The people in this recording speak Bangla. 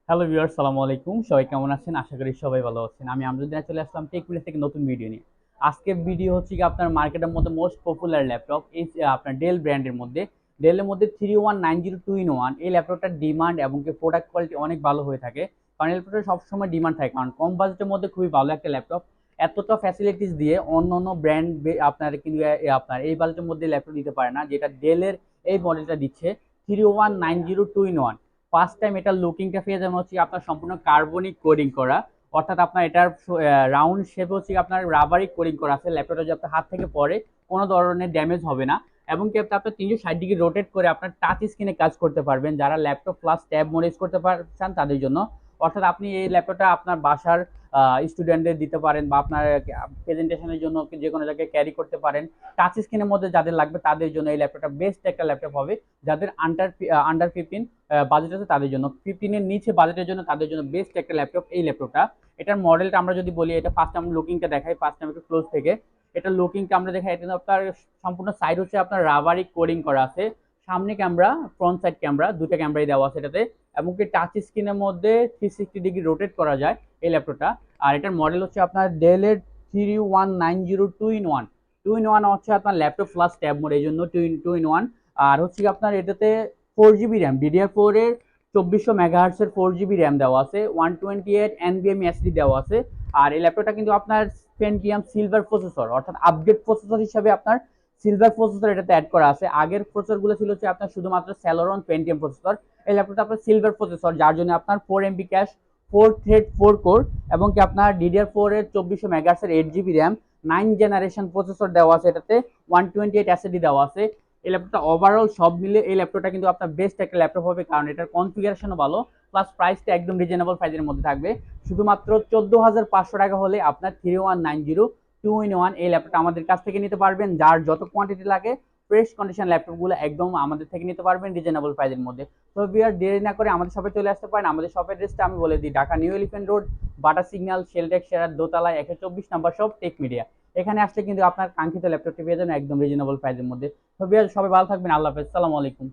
হ্যালো ভিউয়ার্স, সালামু আলাইকুম। সবাই কেমন আছেন? আশা করি সবাই ভালো আছেন। আমি আমজুদ্দিন চলে আসলাম টেক ভিলেজ থেকে নতুন ভিডিও নিয়ে। আজকের ভিডিও হচ্ছে কি আপনার মার্কেটের মধ্যে মোস্ট পপুলার ল্যাপটপ এই আপনার ডেল ব্র্যান্ডের মধ্যে। ডেলের মধ্যে 3190 2-in-1 এই ল্যাপটপটার ডিমান্ড এবং কি প্রোডাক্ট কোয়ালিটি অনেক ভালো হয়ে থাকে। কারণ এই ল্যাপটপটা সবসময় ডিমান্ড থাকে, কারণ কম বাজেটের মধ্যে খুবই ভালো একটা ল্যাপটপ। এতটা ফ্যাসিলিটিস দিয়ে অন্য অন্য ব্র্যান্ড আপনার কিন্তু আপনার এই বাজেটের মধ্যে ল্যাপটপ দিতে পারে না, যেটা ডেলের এই মডেলটা দিচ্ছে 3190 2-in-1। ফার্স্ট টাইম এটার লুকিংটা পেয়ে যেমন হচ্ছে আপনার সম্পূর্ণ কার্বনিক কোডিং করা, অর্থাৎ আপনার এটার রাউন্ড শেপ হচ্ছে আপনার রাবারিক কোডিং করা আছে। ল্যাপটপটা যদি আপনার হাত থেকে পড়ে কোনো ধরনের ড্যামেজ হবে না, এবং কি আপনার 360 ডিগ্রি রোটেট করে আপনার টাচ স্ক্রিনে কাজ করতে পারবেন। যারা laptop plus tab mode use করতে চান তাদের জন্য, অর্থাৎ আপনি এই ল্যাপটপটা আপনার বাসার স্টুডেন্টদের দিতে পারেন বা আপনার প্রেজেন্টেশনের জন্য যে কোনো জায়গায় ক্যারি করতে পারেন। টাচ স্ক্রিনের মধ্যে যাদের লাগবে তাদের জন্য এই ল্যাপটপটা বেস্ট একটা ল্যাপটপ হবে। যাদের আন্ডার 15 বাজেট আছে তাদের জন্য, 15 এর নিচে বাজেটের জন্য তাদের জন্য বেস্ট একটা ল্যাপটপ এই ল্যাপটপটা। এটার মডেলটা আমরা যদি বলি, এটা ফার্স্ট আমরা লুকিংটা দেখাই, ফার্স্ট টাইম একটু ক্লোজ থেকে এটা লুকিংটা আমরা দেখাই। এটা আপনার সম্পূর্ণ সাইড হচ্ছে আপনার রাবারিক কোডিং করা আছে। সামনে ক্যামেরা, ফ্রন্ট সাইড ক্যামেরা, দুটো ক্যামেরাই দেওয়া আছে এটাতে, এবং কি টাচ স্ক্রিনের মধ্যে 360 ডিগ্রি রোটেট করা যায় এই ল্যাপটপটা। আর এটার মডেল হচ্ছে আপনার ডেলের 3190 2-in-1। 2-in-1 হচ্ছে আপনার ল্যাপটপ প্লাস ট্যাব মোড, এই জন্য 2-in-1। আর হচ্ছে আপনার এটাতে 4 জিবি র্যাম, DDR4 এর 2400 MHz এর 4 জিবি র্যাম দেওয়া আছে, 128 NVMe SSD দেওয়া আছে। আর এই ল্যাপটপটা কিন্তু আপনার পেন্টিয়াম সিলভার প্রসেসর, অর্থাৎ আপগ্রেড প্রসেসর হিসাবে আপনার সিলভার প্রসেসর এটাতে অ্যাড করা আছে। আগের প্রসেসরগুলো ছিল হচ্ছে আপনার শুধুমাত্র স্যালোরন পেন্টিয়াম প্রসেসর। এই ল্যাপটপটা আপনার সিলভার প্রসেসর, যার জন্য আপনার 4 MB ক্যাশ, 4 থ্রেড 4 কোর, এবং কি আপনার DDR4 এর 2400 MHz এর 8 জিবি র্যাম, 9 জেনারেশন প্রসেসর দেওয়া আছে এটাতে, 128 SSD দেওয়া আছে। এই ল্যাপটপটা ওভারঅল সব মিলে এই ল্যাপটপটা কিন্তু আপনার বেস্ট একটা ল্যাপটপ হবে, কারণ এটার কনফিগারেশনও ভালো, প্লাস প্রাইসটা একদম রিজনেবল প্রাইসের মধ্যে থাকবে। শুধুমাত্র 14,500 টাকা হলে আপনার 3190 2-in-1 এই ল্যাপটপটা আমাদের কাছ থেকে নিতে পারবেন। যার যত কোয়ান্টিটি লাগে ফ্রেশ কন্ডিশন ল্যাপটপগুলো একদম আমাদের থেকে নিতে পারবেন রিজনেবল প্রাইসের মধ্যে। তো বিয়ার দেরি না করে আমাদের শপে চলে আসতে পারেন। আমাদের শপের অ্যাড্রেসটা আমি বলে দিই, ঢাকা নিউ এলিফ্যান্ট রোড, বাটা সিগন্যাল, শেলটেক সেরার দোতলায় 124 নম্বর শপ টেক মিডিয়া। এখানে আসলে কিন্তু আপনার কাঙ্ক্ষিত ল্যাপটপটি পেয়ে যাবেন একদম রিজনেবল প্রাইসের মধ্যে। তো বিয়ার সবাই ভালো থাকবেন, আল্লাহ হাফেজ, সালামু আলাইকুম।